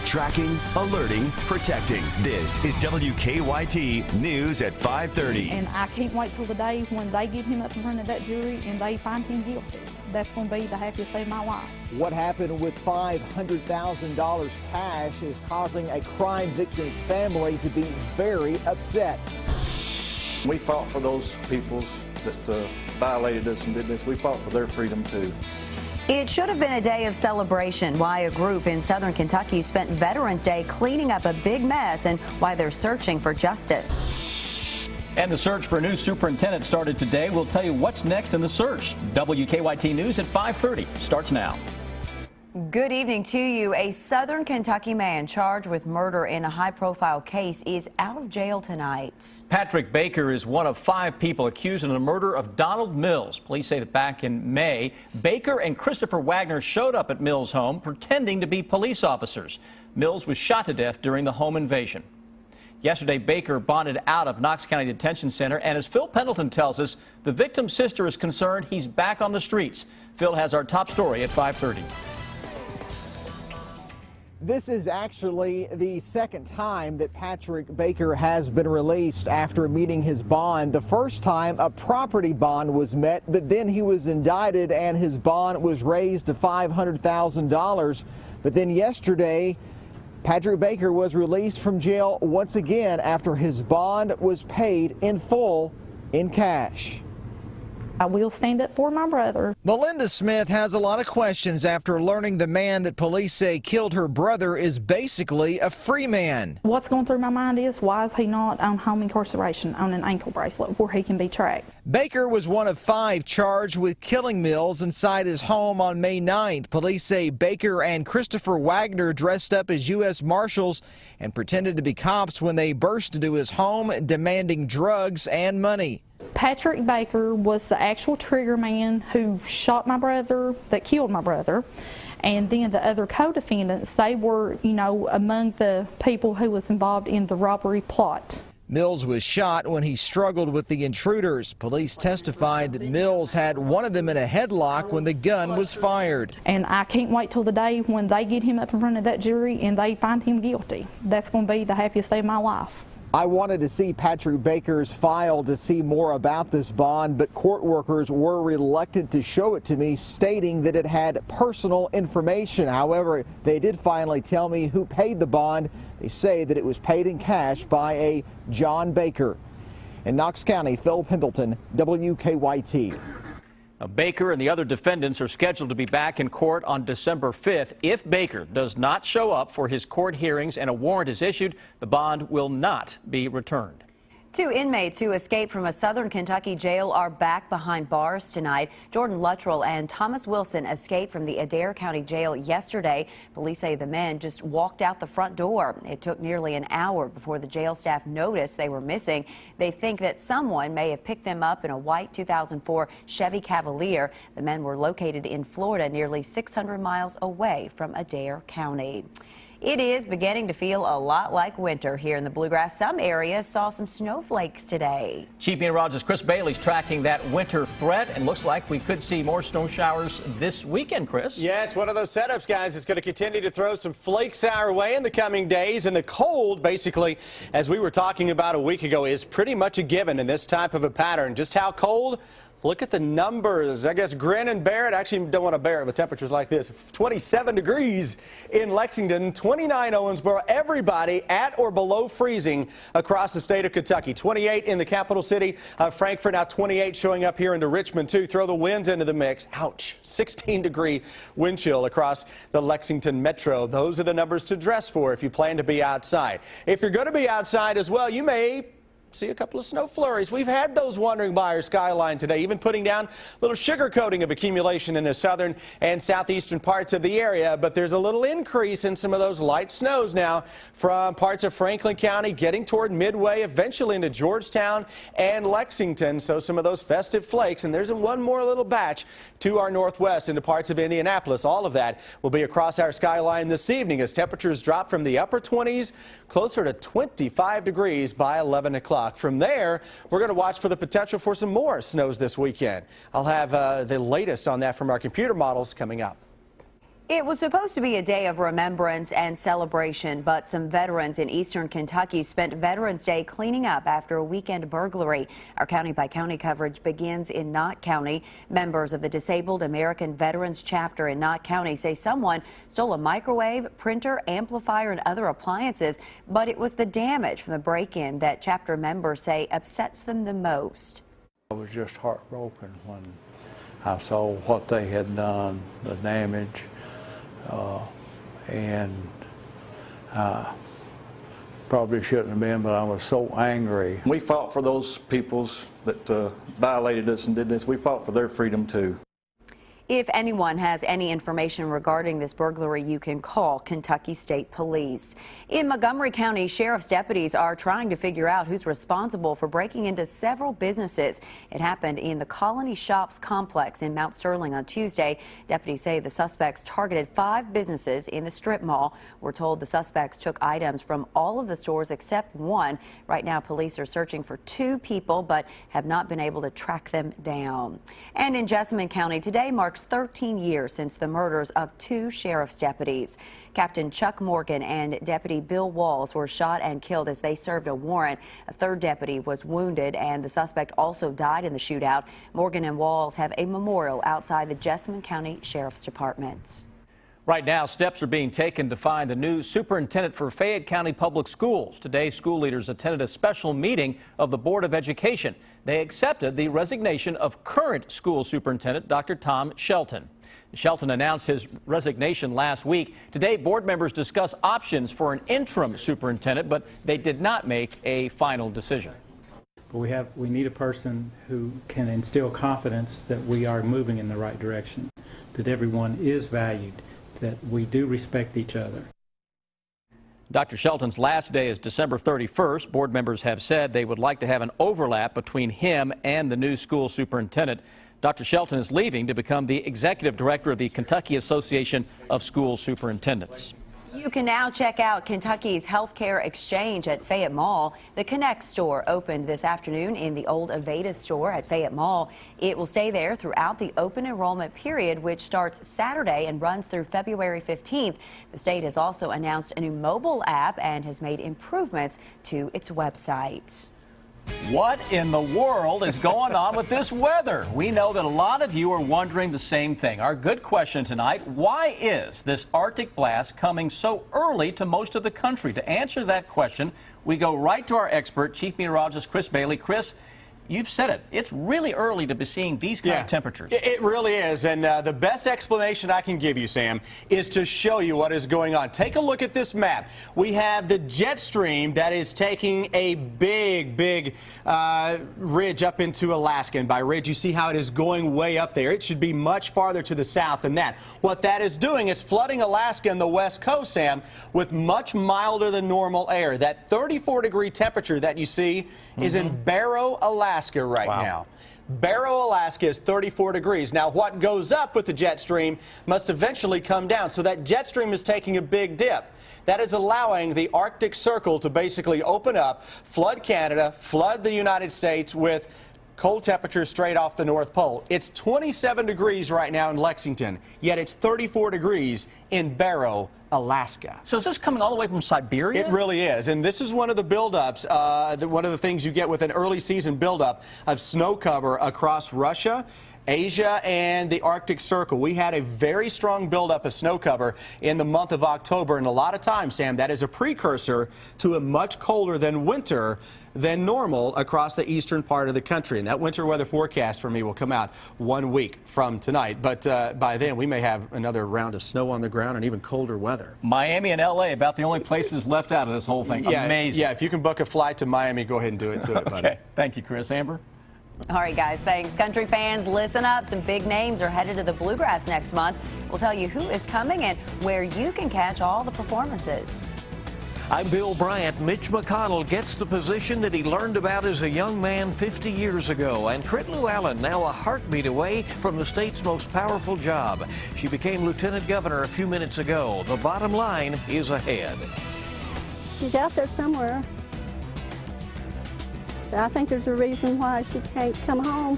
Tracking, alerting, protecting. This is WKYT News at 5:30. And I can't wait till the day when they get him up in front of that jury and they find him guilty. That's going to be the happiest day of my life. What happened with $500,000 cash is causing a crime victim's family to be very upset. We fought for those people that violated us and did this. We fought for their freedom too. It should have been a day of celebration. Why a group in southern Kentucky spent Veterans Day cleaning up a big mess and why they're searching for justice. And the search for a new superintendent started today. We'll tell you what's next in the search. WKYT News at 5:30 starts now. Good evening to you. A southern Kentucky man charged with murder in a high-profile case is out of jail tonight. Patrick Baker is one of 5 people accused in the murder of Donald Mills. Police say that back in May, Baker and Christopher Wagner showed up at Mills' home pretending to be police officers. Mills was shot to death during the home invasion. Yesterday, Baker bonded out of Knox County Detention Center, and as Phil Pendleton tells us, the victim's sister is concerned he's back on the streets. Phil has our top story at 5:30. This is actually the second time that Patrick Baker has been released after meeting his bond. The first time a property bond was met, but then he was indicted and his bond was raised to $500,000. But then yesterday, Patrick Baker was released from jail once again after his bond was paid in full in cash. I will stand up for my brother. Melinda Smith has a lot of questions after learning the man that police say killed her brother is basically a free man. What's going through my mind is, why is he not on home incarceration on an ankle bracelet where he can be tracked? Baker was one of 5 charged with killing Mills inside his home on May 9th. Police say Baker and Christopher Wagner dressed up as U.S. Marshals and pretended to be cops when they burst into his home demanding drugs and money. Patrick Baker was the actual trigger man who shot my brother, that killed my brother, and then the other co-defendants, they were, among the people who was involved in the robbery plot. Mills was shot when he struggled with the intruders. Police testified that Mills had one of them in a headlock when the gun was fired. And I can't wait till the day when they get him up in front of that jury and they find him guilty. That's going to be the happiest day of my life. I wanted to see Patrick Baker's file to see more about this bond, but court workers were reluctant to show it to me, stating that it had personal information. However, they did finally tell me who paid the bond. They say that it was paid in cash by a John Baker. In Knox County, Phil Pendleton, WKYT. Now, Baker and the other defendants are scheduled to be back in court on December 5th. If Baker does not show up for his court hearings and a warrant is issued, the bond will not be returned. 2 inmates who escaped from a southern Kentucky jail are back behind bars tonight. Jordan Luttrell and Thomas Wilson escaped from the Adair County Jail yesterday. Police say the men just walked out the front door. It took nearly an hour before the jail staff noticed they were missing. They think that someone may have picked them up in a white 2004 Chevy Cavalier. The men were located in Florida, nearly 600 miles away from Adair County. It is beginning to feel a lot like winter here in the Bluegrass. Some areas saw some snowflakes today. Chief Meteorologist Chris Bailey's tracking that winter threat, and looks like we could see more snow showers this weekend, Chris. Yeah, it's one of those setups, guys. It's going to continue to throw some flakes our way in the coming days, and the cold, basically, as we were talking about a week ago, is pretty much a given in this type of a pattern. Just how cold? Look at the numbers. I guess grin and bear it. Actually, don't want to bear it with temperatures like this. 27 degrees in Lexington, 29 Owensboro. Everybody at or below freezing across the state of Kentucky. 28 in the capital city of Frankfort. Now 28 showing up here into Richmond, too. Throw the winds into the mix. Ouch. 16-degree wind chill across the Lexington metro. Those are the numbers to dress for if you plan to be outside. If you're going to be outside as well, you may see a couple of snow flurries. We've had those wandering by our skyline today, even putting down a little sugar coating of accumulation in the southern and southeastern parts of the area. But there's a little increase in some of those light snows now from parts of Franklin County getting toward Midway, eventually into Georgetown and Lexington. So some of those festive flakes, and there's one more little batch to our northwest into parts of Indianapolis. All of that will be across our skyline this evening as temperatures drop from the upper 20s closer to 25 degrees by 11 o'clock. From there, we're going to watch for the potential for some more snows this weekend. I'll have the latest on that from our computer models coming up. It was supposed to be a day of remembrance and celebration, but some veterans in eastern Kentucky spent Veterans Day cleaning up after a weekend burglary. Our county-by-county coverage begins in Knott County. Members of the Disabled American Veterans Chapter in Knott County say someone stole a microwave, printer, amplifier, and other appliances, but it was the damage from the break-in that chapter members say upsets them the most. I was just heartbroken when I saw what they had done, the damage. Probably shouldn't have been, but I was so angry. We fought for those peoples that violated us and did this. We fought for their freedom too. If anyone has any information regarding this burglary, you can call Kentucky State Police. In Montgomery County, sheriff's deputies are trying to figure out who's responsible for breaking into several businesses. It happened in the Colony Shops complex in Mount Sterling on Tuesday. Deputies say the suspects targeted 5 businesses in the strip mall. We're told the suspects took items from all of the stores except one. Right now, police are searching for 2 people, but have not been able to track them down. And in Jessamine County, today marks 13 years since the murders of 2 sheriff's deputies. Captain Chuck Morgan and Deputy Bill Walls were shot and killed as they served a warrant. A 3rd deputy was wounded, and the suspect also died in the shootout. Morgan and Walls have a memorial outside the Jessamine County Sheriff's Department. Right now, steps are being taken to find the new superintendent for Fayette County Public Schools. Today, school leaders attended a special meeting of the Board of Education. They accepted the resignation of current school superintendent, Dr. Tom Shelton. Shelton announced his resignation last week. Today, board members discuss options for an interim superintendent, but they did not make a final decision. But we need a person who can instill confidence that we are moving in the right direction, that everyone is valued, that we do respect each other. Dr. Shelton's last day is December 31st. Board members have said they would like to have an overlap between him and the new school superintendent. Dr. Shelton is leaving to become the executive director of the Kentucky Association of School Superintendents. You can now check out Kentucky's Healthcare Exchange at Fayette Mall. The Connect store opened this afternoon in the old Aveda store at Fayette Mall. It will stay there throughout the open enrollment period, which starts Saturday and runs through February 15th. The state has also announced a new mobile app and has made improvements to its website. What in the world is going on with this weather? We know that a lot of you are wondering the same thing. Our good question tonight, why is this Arctic blast coming so early to most of the country? To answer that question, we go right to our expert, Chief Meteorologist Chris Bailey. Chris, you've said it. It's really early to be seeing these kind of temperatures. It really is. And the best explanation I can give you, Sam, is to show you what is going on. Take a look at this map. We have the jet stream that is taking a big ridge up into Alaska. And by ridge, you see how it is going way up there. It should be much farther to the south than that. What that is doing is flooding Alaska and the west coast, Sam, with much milder than normal air. That 34-degree temperature that you see is in Barrow, Alaska right now. Barrow, Alaska is 34 degrees. Now, what goes up with the jet stream must eventually come down. So that jet stream is taking a big dip. That is allowing the Arctic Circle to basically open up, flood Canada, flood the United States with cold temperatures straight off the North Pole. It's 27 degrees right now in Lexington, yet it's 34 degrees in Barrow, Alaska. So is this coming all the way from Siberia? It really is, and this is one of the buildups, one of the things you get with an early season buildup of snow cover across Russia, Asia, and the Arctic Circle. We had a very strong buildup of snow cover in the month of October, and a lot of times, Sam, that is a precursor to a much colder than winter than normal across the eastern part of the country. And that winter weather forecast for me will come out 1 week from tonight. But by then, we may have another round of snow on the ground and even colder weather. Miami and L.A. about the only places left out of this whole thing. Yeah, amazing. Yeah, if you can book a flight to Miami, go ahead and do it to it, buddy. Okay. Thank you, Chris. Amber? All right, guys, thanks. Country fans, listen up. Some big names are headed to the Bluegrass next month. We'll tell you who is coming and where you can catch all the performances. I'm Bill Bryant. Mitch McConnell gets the position that he learned about as a young man 50 years ago. And Crit Llewellyn now a heartbeat away from the state's most powerful job. She became lieutenant governor a few minutes ago. The bottom line is ahead. She's out there somewhere. I think there's a reason why she can't come home.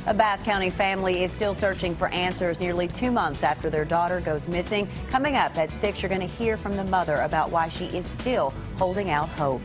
A Bath County family is still searching for answers nearly 2 months after their daughter goes missing. Coming up at 6, you're going to hear from the mother about why she is still holding out hope.